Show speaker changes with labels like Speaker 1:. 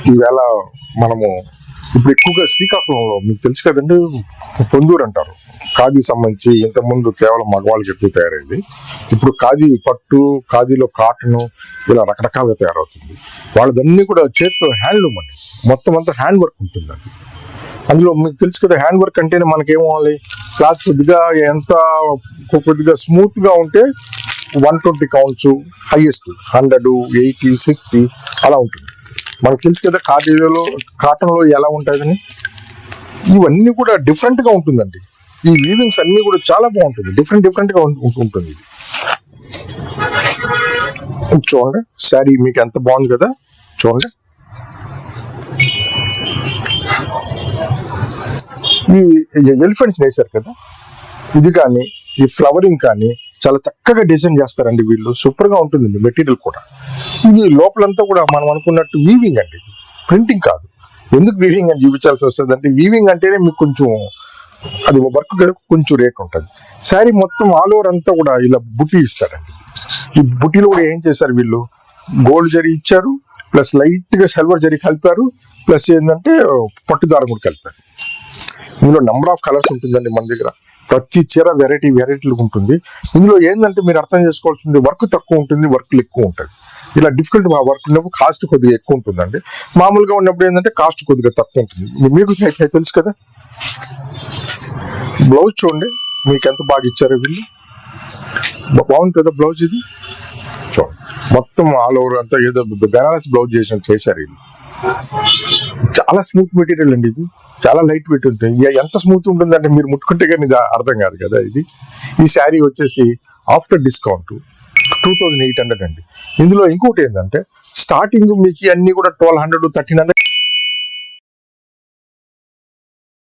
Speaker 1: ఈవేళ మనము ఇప్పుడు ఎక్కువగా శ్రీకాకుళంలో మీకు తెలుసు కదండి, పొందూరు అంటారు ఖాదీ సంబంధించి. ఇంతకుముందు కేవలం మగవాళ్ళకి ఎక్కువ తయారైంది. ఇప్పుడు ఖాదీ పట్టు, ఖాదీలో కాటను, ఇలా రకరకాలుగా తయారవుతుంది. వాళ్ళదన్నీ కూడా చేతితో హ్యాండ్లూమ్ అండి, మొత్తం అంతా హ్యాండ్ వర్క్ ఉంటుంది. అది అందులో మీకు తెలుసు కదా, హ్యాండ్ వర్క్ అంటేనే మనకేమవ్వాలి, క్లాత్ కొద్దిగా స్మూత్ గా ఉంటే 120 కౌంట్స్, హైయెస్ట్ 100, 80, 60 అలా ఉంటుంది. మనకు తెలుసు కదా ఖాదీలో, కాటన్లో ఎలా ఉంటుందని. ఇవన్నీ కూడా డిఫరెంట్ గా ఉంటుందండి. ఈ వీవింగ్స్ అన్ని కూడా చాలా బాగుంటుంది, డిఫరెంట్ గా ఉంటుంది. ఇది చూడండి, శారీ మీకు ఎంత బాగుంది కదా, చూడండి. ఈ ఎలిఫెంట్స్ వేశారు కదా, ఇది కానీ ఈ ఫ్లవరింగ్ కానీ చాలా చక్కగా డిజైన్ చేస్తారండి వీళ్ళు. సూపర్ గా ఉంటుందండి మెటీరియల్ కూడా. ఇది లోపలంతా కూడా మనం అనుకున్నట్టు వీవింగ్ అండి, ఇది ప్రింటింగ్ కాదు. ఎందుకు వీవింగ్ అని చూపించాల్సి వస్తుంది అంటే, వీవింగ్ అంటేనే మీకు కొంచెం అది వర్క్ కదా, కొంచెం రేట్ ఉంటుంది. శారీ మొత్తం ఆల్ ఓవర్ అంతా కూడా ఇలా బుట్టి ఇస్తారండి. ఈ బుట్టిలో కూడా ఏం చేశారు వీళ్ళు, గోల్డ్ జరీ ఇచ్చారు, ప్లస్ లైట్ గా సిల్వర్ జరీ కలిపారు, ప్లస్ ఏంటంటే పట్టుదారం కూడా కలిపారు. ఇందులో నెంబర్ ఆఫ్ కలర్స్ ఉంటుందండి మన దగ్గర. ప్రతి చీర వెరైటీలు ఉంటుంది. ఇందులో ఏంటంటే మీరు అర్థం చేసుకోవాల్సింది, వర్క్ తక్కువ ఉంటుంది, వర్క్ ఎక్కువ ఉంటుంది. ఇలా డిఫికల్ట్ వర్క్ ఉన్నప్పుడు కాస్ట్ కొద్దిగా ఎక్కువ ఉంటుందండి. మామూలుగా ఉన్నప్పుడు ఏంటంటే కాస్ట్ కొద్దిగా తక్కువ ఉంటుంది. మీకు తెలుసు కదా. బ్లౌజ్ చూడండి మీకు ఎంత బాగా ఇచ్చారు వీళ్ళు, బాగుంది కదా బ్లౌజ్. ఇది చూడండి, మొత్తం ఆల్ ఓవర్ అంతా ఏదో బెనారస్ బ్లౌజ్ చేశారు వీళ్ళు. చాలా స్మూత్ మెటీరియల్ అండి, ఇది చాలా లైట్ వెయిట్ ఉంటుంది. ఎంత స్మూత్ ఉంటుందంటే మీరు ముట్టుకుంటే కానీ ఇది అర్థం కాదు కదా. ఇది ఈ శారీ వచ్చేసి ఆఫ్టర్ డిస్కౌంట్ 2800 అండి. ఇందులో ఇంకోటి ఏంటంటే, స్టార్టింగ్ మీకు అన్ని కూడా 1200, 1300